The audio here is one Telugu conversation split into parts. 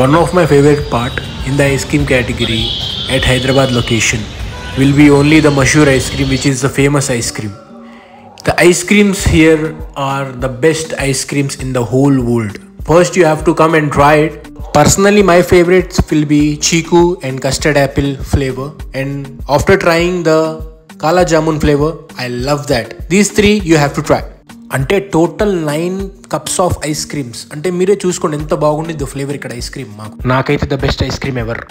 One of my favorite part in the ice cream category at Hyderabad location will be only the Mashur ice cream, which is the famous ice cream. The ice creams here are the best ice creams in the whole world. First you have to come and try it. Personally my favorites will be Chiku and custard apple flavor, and after trying the Kala Jamun flavor, I love that. These three you have to try. అంటే total 9 cups of ice creams. అంటే మీరే చూసుకోండి ఎంత బాగుంది ఫ్లేవర్ ఇక్కడ ఐస్ క్రీమ్. నాకైతే the best ice cream ever.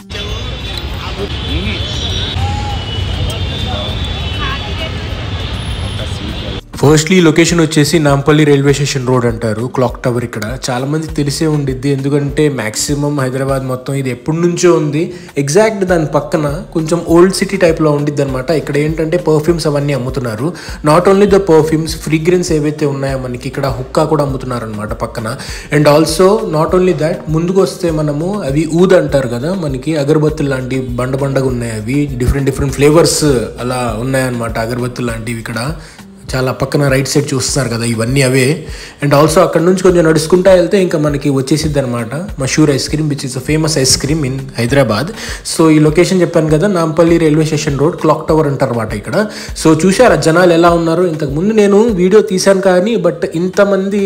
Firstly location వచ్చేసి నాంపల్లి రైల్వే స్టేషన్ రోడ్ అంటారు, క్లాక్ టవర్. ఇక్కడ చాలా మంది తెలిసే ఉండిద్ది, ఎందుకంటే మ్యాక్సిమం హైదరాబాద్ మొత్తం ఇది ఎప్పటి నుంచో ఉంది. ఎగ్జాక్ట్ దాని పక్కన కొంచెం ఓల్డ్ సిటీ టైప్లో ఉండిద్ది అనమాట. ఇక్కడ ఏంటంటే పర్ఫ్యూమ్స్ అవన్నీ అమ్ముతున్నారు. Not only the perfumes, fragrance ఏవైతే ఉన్నాయో మనకి ఇక్కడ హుక్కా కూడా అమ్ముతున్నారు అనమాట పక్కన. And also not only that, ముందుకు వస్తే మనము అవి ఊద్ అంటారు కదా, మనకి అగరబత్తులు లాంటి బండగా ఉన్నాయి. అవి డిఫరెంట్ ఫ్లేవర్స్ అలా ఉన్నాయన్నమాట అగరబత్తులు లాంటివి ఇక్కడ. చాలా పక్కన రైట్ సైడ్ చూస్తున్నారు కదా, ఇవన్నీ అవే. అండ్ ఆల్సో అక్కడ నుంచి కొంచెం నడుచుకుంటా వెళ్తే ఇంకా మనకి వచ్చేసిద్ది అనమాట Mashoor ice cream, which is a famous ice cream in Hyderabad. So ఈ లొకేషన్ చెప్పాను కదా, Nampally railway station road, clock tower అంటారు అనమాట ఇక్కడ. సో చూసారా జనాలు ఎలా ఉన్నారు. ఇంతకుముందు నేను వీడియో తీశాను కానీ బట్ ఇంతమంది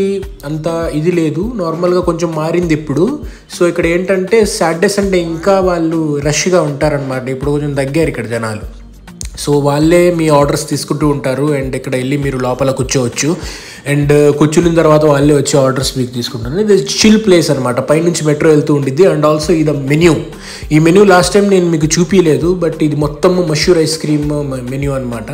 అంత ఇది లేదు, నార్మల్గా కొంచెం మారింది ఇప్పుడు. సో ఇక్కడ ఏంటంటే సాటర్డే సండే ఇంకా వాళ్ళు రష్గా ఉంటారనమాట. ఇప్పుడు కొంచెం తగ్గారు ఇక్కడ జనాలు. సో వాళ్ళే మీ ఆర్డర్స్ తీసుకుంటూ ఉంటారు అండ్ ఇక్కడ వెళ్ళి మీరు లోపల కూర్చోవచ్చు. అండ్ కూర్చున్న తర్వాత వాళ్ళే వచ్చి ఆర్డర్స్ మీకు తీసుకుంటారు. ఇది చిల్ ప్లేస్ అనమాట, పైనుంచి మెట్రో వెళ్తూ ఉండిద్ది. అండ్ ఆల్సో ఇది మెన్యూ. ఈ మెన్యూ లాస్ట్ టైం నేను మీకు చూపించలేదు, బట్ ఇది మొత్తం మషూర్ ఐస్ క్రీమ్ మెన్యూ అనమాట.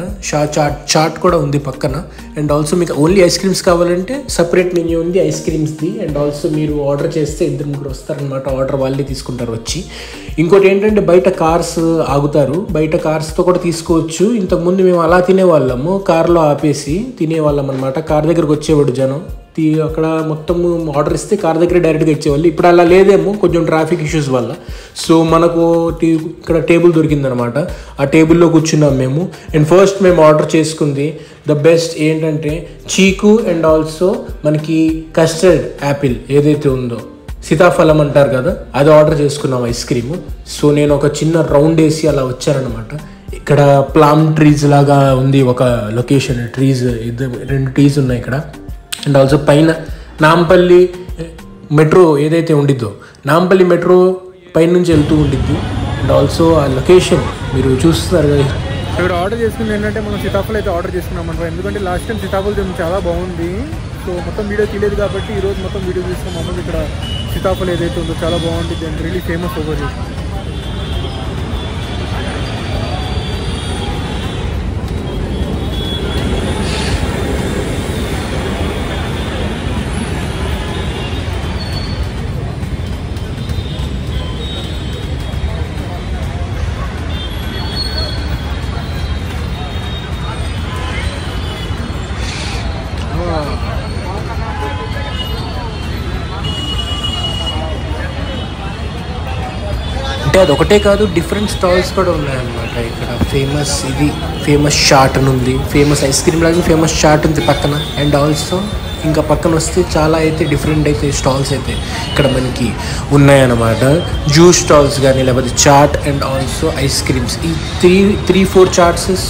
చాట్ కూడా ఉంది పక్కన. అండ్ ఆల్సో మీకు ఓన్లీ ఐస్ క్రీమ్స్ కావాలంటే సపరేట్ మెన్యూ ఉంది ఐస్ క్రీమ్స్ది. అండ్ ఆల్సో మీరు ఆర్డర్ చేస్తే 2-3 వస్తారనమాట, ఆర్డర్ వాళ్ళే తీసుకుంటారు వచ్చి. ఇంకోటి ఏంటంటే బయట కార్స్ ఆగుతారు, బయట కార్స్తో కూడా తీసుకోవచ్చు. ఇంతకుముందు మేము అలా తినేవాళ్ళము, కార్లో ఆపేసి తినేవాళ్ళం అనమాట. కార్ దగ్గరకు వచ్చేవాడు జనం, అక్కడ మొత్తం ఆర్డర్ ఇస్తే కార్ దగ్గర డైరెక్ట్గా ఇచ్చేవాళ్ళు. ఇప్పుడు అలా లేదేమో కొంచెం ట్రాఫిక్ ఇష్యూస్ వల్ల. సో మనకు ఇక్కడ టేబుల్ దొరికిందనమాట, ఆ టేబుల్లో కూర్చున్నాం మేము. అండ్ ఫస్ట్ మేము ఆర్డర్ చేసుకుంది ద బెస్ట్ ఏంటంటే చీకు అండ్ ఆల్సో మనకి కస్టర్డ్ యాపిల్ ఏదైతే ఉందో, సీతాఫలం అంటారు కదా, అది ఆర్డర్ చేసుకున్నాం ఐస్ క్రీమ్. సో నేను ఒక చిన్న రౌండ్ వేసి అలా వచ్చానమాట. ఇక్కడ ప్లామ్ ట్రీస్ లాగా ఉంది ఒక లొకేషన్, ట్రీస్ 2 ట్రీస్ ఉన్నాయి ఇక్కడ. అండ్ ఆల్సో పైన నాంపల్లి మెట్రో ఏదైతే ఉండిద్దో, నాంపల్లి మెట్రో పైనుంచి వెళ్తూ ఉండిద్ది. అండ్ ఆల్సో ఆ లొకేషన్ మీరు చూస్తున్నారు కదా. ఇక్కడ ఆర్డర్ చేసుకుంది ఏంటంటే మనం సీతాఫలం అయితే ఆర్డర్ చేసుకున్నాం అనమాట. ఎందుకంటే లాస్ట్ టైం సీతాఫలం చాలా బాగుంది. సో మొత్తం వీడియో తీయలేదు కాబట్టి ఈరోజు మొత్తం వీడియో తీసుకున్నాం. మామూలు ఇక్కడ సీతాఫలం ఏదైతే ఉందో చాలా బాగుంటుంది అండ్ రియలీ ఫేమస్ ఓవర్. అంటే అదొకటే కాదు, డిఫరెంట్ స్టాల్స్ కూడా ఉన్నాయన్నమాట ఇక్కడ. ఇది ఫేమస్ చాట్ అని ఉంది, ఫేమస్ ఐస్ క్రీమ్ లాగా ఫేమస్ చాట్ ఉంది పక్కన. అండ్ ఆల్సో ఇంకా పక్కన వస్తే చాలా అయితే డిఫరెంట్ అయితే స్టాల్స్ అయితే ఇక్కడ మనకి ఉన్నాయన్నమాట. జ్యూస్ స్టాల్స్ కానీ లేకపోతే chaat and also ice creams, ఈ 3-4 చాట్స్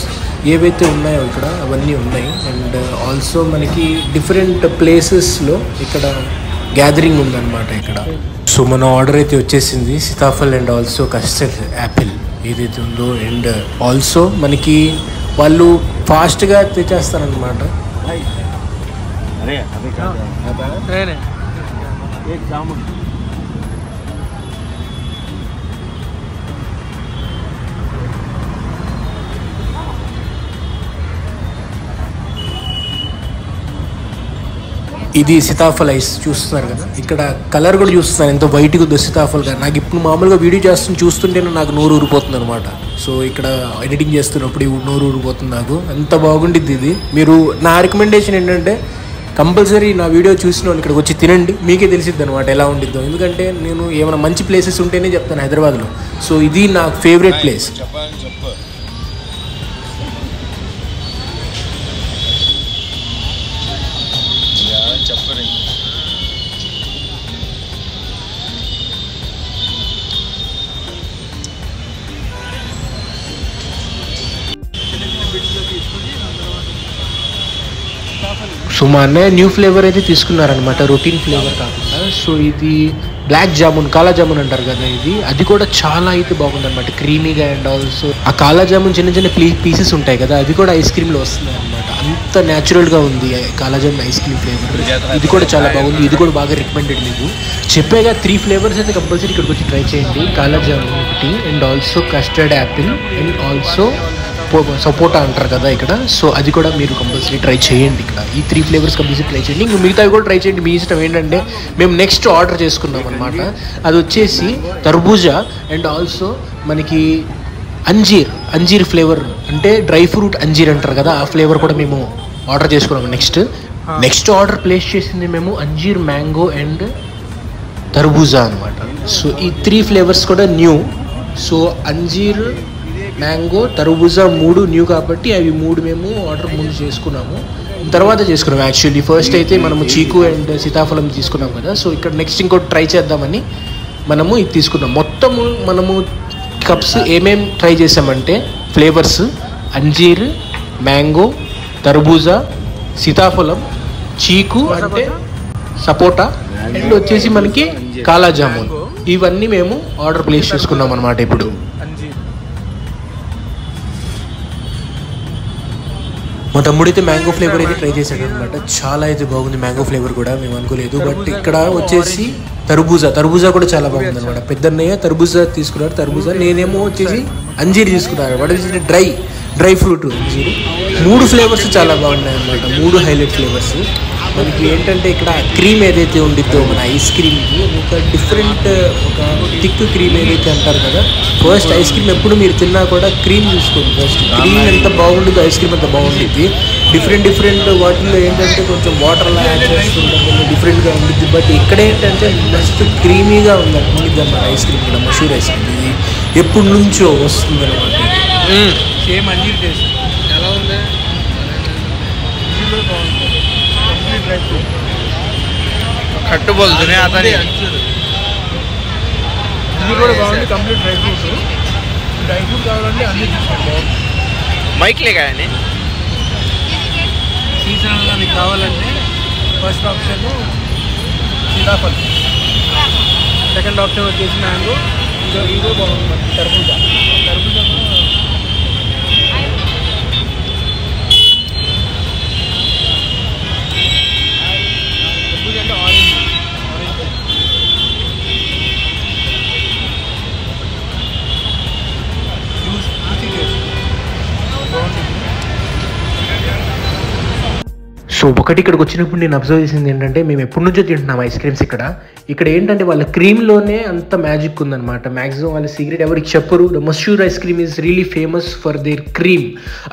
ఏవైతే ఉన్నాయో ఇక్కడ అవన్నీ ఉన్నాయి. అండ్ ఆల్సో మనకి డిఫరెంట్ ప్లేసెస్లో ఇక్కడ గ్యాదరింగ్ ఉందన్నమాట ఇక్కడ. సో మన ఆర్డర్ అయితే వచ్చేసింది, Sitaphal and also custard Apple ఏదైతే ఉందో. అండ్ ఆల్సో మనకి వాళ్ళు ఫాస్ట్గా తెచ్చేస్తారనమాట. ఇది సీతాఫల్ ఐస్ చూస్తున్నారు కదా, ఇక్కడ కలర్ కూడా చూస్తున్నారు ఎంత వైట్గా ఉందో సీతాఫల్ గా. నాకు ఇప్పుడు మామూలుగా వీడియో చూస్తుంటేనే నాకు నోరు ఊరిపోతుంది అనమాట. సో ఇక్కడ ఎడిటింగ్ చేస్తున్నప్పుడు నోరు ఊరిపోతుంది నాకు, అంత బాగుండిద్ది ఇది. మీరు నా రికమెండేషన్ ఏంటంటే కంపల్సరీ నా వీడియో చూసిన వాళ్ళు ఇక్కడికి వచ్చి తినండి, మీకే తెలిసిద్ది అనమాట ఎలా ఉండిద్దో. ఎందుకంటే నేను ఏమైనా మంచి ప్లేసెస్ ఉంటేనే చెప్తాను హైదరాబాద్లో. సో ఇది నా ఫేవరెట్ ప్లేస్. సో మా అన్నయ్య న్యూ ఫ్లేవర్ అయితే తీసుకున్నారనమాట, రొటీన్ ఫ్లేవర్ కాకుండా. సో ఇది బ్లాక్ జామున్, కాలా జామున్ అంటారు కదా ఇది, అది కూడా చాలా అయితే బాగుందన్నమాట, క్రీమీగా. అండ్ ఆల్సో ఆ కాలా జామున్ చిన్న చిన్న పీసెస్ ఉంటాయి కదా, అవి కూడా ఐస్ క్రీమ్లో వస్తున్నాయి అనమాట. అంత న్యాచురల్గా ఉంది కాలా జామున్ ఐస్ క్రీమ్ ఫ్లేవర్. ఇది కూడా చాలా బాగుంది, ఇది కూడా బాగా రికమెండెడ్ మీకు. చెప్పేగా 3 ఫ్లేవర్స్ అయితే కంపల్సరీ ఇక్కడికి వచ్చి ట్రై చేయండి. కాలా జామున్ ఒకటి, and also custard apple, and also sapota అంటారు కదా ఇక్కడ. సో అది కూడా మీరు కంపల్సరీ ట్రై చేయండి. ఇక్కడ ఈ 3 ఫ్లేవర్స్ కంపల్సరీ ట్రై చేయండి. ఇంక మిగతావి కూడా ట్రై చేయండి, మీ ఇష్టం. ఏంటంటే మేము నెక్స్ట్ ఆర్డర్ చేసుకున్నాం అనమాట, అది వచ్చేసి తర్బూజా అండ్ ఆల్సో మనకి అంజీర్ ఫ్లేవర్, అంటే డ్రై ఫ్రూట్ అంజీర్ అంటారు కదా, ఆ ఫ్లేవర్ కూడా మేము ఆర్డర్ చేసుకున్నాము. నెక్స్ట్ ఆర్డర్ ప్లేస్ చేసింది మేము అంజీర్ మ్యాంగో అండ్ తర్బూజా అనమాట. సో ఈ 3 ఫ్లేవర్స్ కూడా న్యూ. సో అంజీర్, మ్యాంగో, తర్బూజా 3 న్యూ కాబట్టి అవి 3 మేము ఆర్డర్ ముందు చేసుకున్నాము, తర్వాత చేసుకున్నాము. యాక్చువల్లీ ఫస్ట్ అయితే మనము చీకు అండ్ సీతాఫలం తీసుకున్నాం కదా. సో ఇక్కడ నెక్స్ట్ ఇంకోటి ట్రై చేద్దామని మనము ఇది తీసుకున్నాం. మొత్తము మనము కప్స్ ఏమేమి ట్రై చేసామంటే ఫ్లేవర్స్ అంజీర్, మ్యాంగో, తర్బూజా, సీతాఫలం, చీకు అంటే సపోటా, అండ్ వచ్చేసి మనకి కాలా జామున్, ఇవన్నీ మేము ఆర్డర్ ప్లేస్ చేసుకున్నాం అనమాట. ఇప్పుడు మా తమ్ముడైతే మ్యాంగో ఫ్లేవర్ అయితే ట్రై చేశాడు అనమాట, చాలా అయితే బాగుంది మ్యాంగో ఫ్లేవర్ కూడా, మేము అనుకోలేదు. బట్ ఇక్కడ వచ్చేసి తర్బూజా కూడా చాలా బాగుంది అనమాట. పెద్దన్నయ్య తర్బూజా తీసుకున్నారు, తర్బూజా, నేనేమో వచ్చేసి అంజీర్ తీసుకున్నాను. What is dry fruit anjeer. 3 flavours చాలా బాగున్నాయి అనమాట, 3 హైలైట్ ఫ్లేవర్స్. మనకి ఏంటంటే ఇక్కడ క్రీమ్ ఏదైతే ఉండిద్దో మన ఐస్ క్రీమ్కి ఒక డిఫరెంట్, ఒక థిక్ క్రీమ్ ఏదైతే అంటారు కదా. ఫస్ట్ ఐస్ క్రీమ్ ఎప్పుడు మీరు తిన్నా కూడా క్రీమ్ చూసుకోండి. ఫస్ట్ క్రీమ్ ఎంత బాగుంటుందో ఐస్ క్రీమ్ అంత బాగుంటుంది. డిఫరెంట్ వాటిల్లో ఏంటంటే కొంచెం వాటర్లా యాడ్ చేస్తుంటాం, కొంచెం డిఫరెంట్గా ఉంటుంది. బట్ ఇక్కడ ఏంటంటే మస్ట్ క్రీమీగా ఉండిద్ది అన్నమాట ఐస్ క్రీమ్ కూడా. మషూర్ ఐస్ క్రీమ్ ఇది ఎప్పటి నుంచో వస్తుంది అనమాట. సేమ్ అంజీర్ టేస్ట్ ఎలా ఉంది, खट्टू बोलते नहीं आता नहीं ఇది కూడా బాగుంది, కంప్లీట్ డ్రై ఫ్రూట్ కావాలంటే అన్ని తీసుకోండి. माइक लेगा है नहीं సీజనల్గా మీకు కావాలంటే ఫస్ట్ ఆప్షన్ సీతాఫలం, సెకండ్ ఆప్షన్ వచ్చేసి మ్యాంగో, ఇదో బాగుంది తర్బూజా అంటే ఆరెంజ్ జ్యూస్ బాగుంటుంది. సో ఒకటి ఇక్కడికి వచ్చినప్పుడు నేను అబ్జర్వ్ చేసింది ఏంటంటే, మేము ఎప్పటి నుంచో తింటున్నాం ఐస్ క్రీమ్స్ ఇక్కడ ఏంటంటే వాళ్ళ క్రీమ్లోనే అంత మ్యాజిక్ ఉందన్నమాట. మ్యాక్సిమం వాళ్ళ సీక్రెట్ ఎవరికి చెప్పరు. The Mashhoor ice cream is really famous for their cream.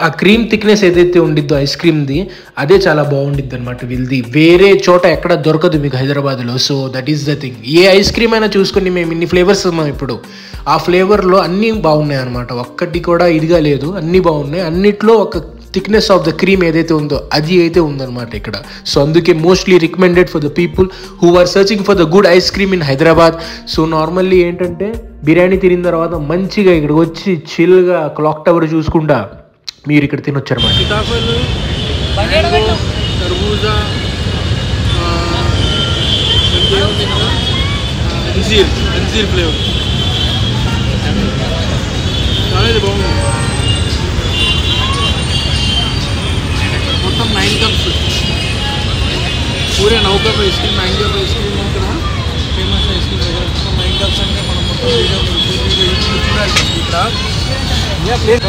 ఆ క్రీమ్ థిక్నెస్ ఏదైతే ఉండిద్దో ఐస్ క్రీమ్ది, అదే చాలా బాగుండిద్ది అనమాట వీళ్ళది. వేరే చోట ఎక్కడ దొరకదు మీకు హైదరాబాద్లో. So that is the thing. A ice cream అయినా చూసుకొని, మేము ఇన్ని ఫ్లేవర్స్ ఉన్నాం ఇప్పుడు, ఆ ఫ్లేవర్లో అన్నీ బాగున్నాయి అనమాట. ఒక్కటి కూడా ఇదిగా లేదు, అన్నీ బాగున్నాయి. అన్నిట్లో ఒక థిక్నెస్ ఆఫ్ ద క్రీమ్ ఏదైతే ఉందో అది అయితే ఉందన్నమాట ఇక్కడ. సో అందుకే mostly recommended for the people who are searching for the good ice cream in Hyderabad. So normally ఏంటంటే బిర్యానీ తినిన తర్వాత మంచిగా ఇక్కడికి వచ్చి చిల్గా క్లాక్ టవర్ చూసుకుంటా మీరు ఇక్కడ తినొచ్చు అనమాట. సీతాఫల్, తర్బూజా, అంజీర్ ఫ్లేవర్ చాలా బాగుంది. మొత్తం 9 కప్స్, పూరే 9 cup ice cream, 9 cup ice cream ఇక్కడ ఫేమస్ ఐస్ క్రీమ్ దగ్గర. మొత్తం 9 కప్స్ అంటే మనం మొత్తం వీడియో చూడాలి ఇక్కడ. ప్లేస్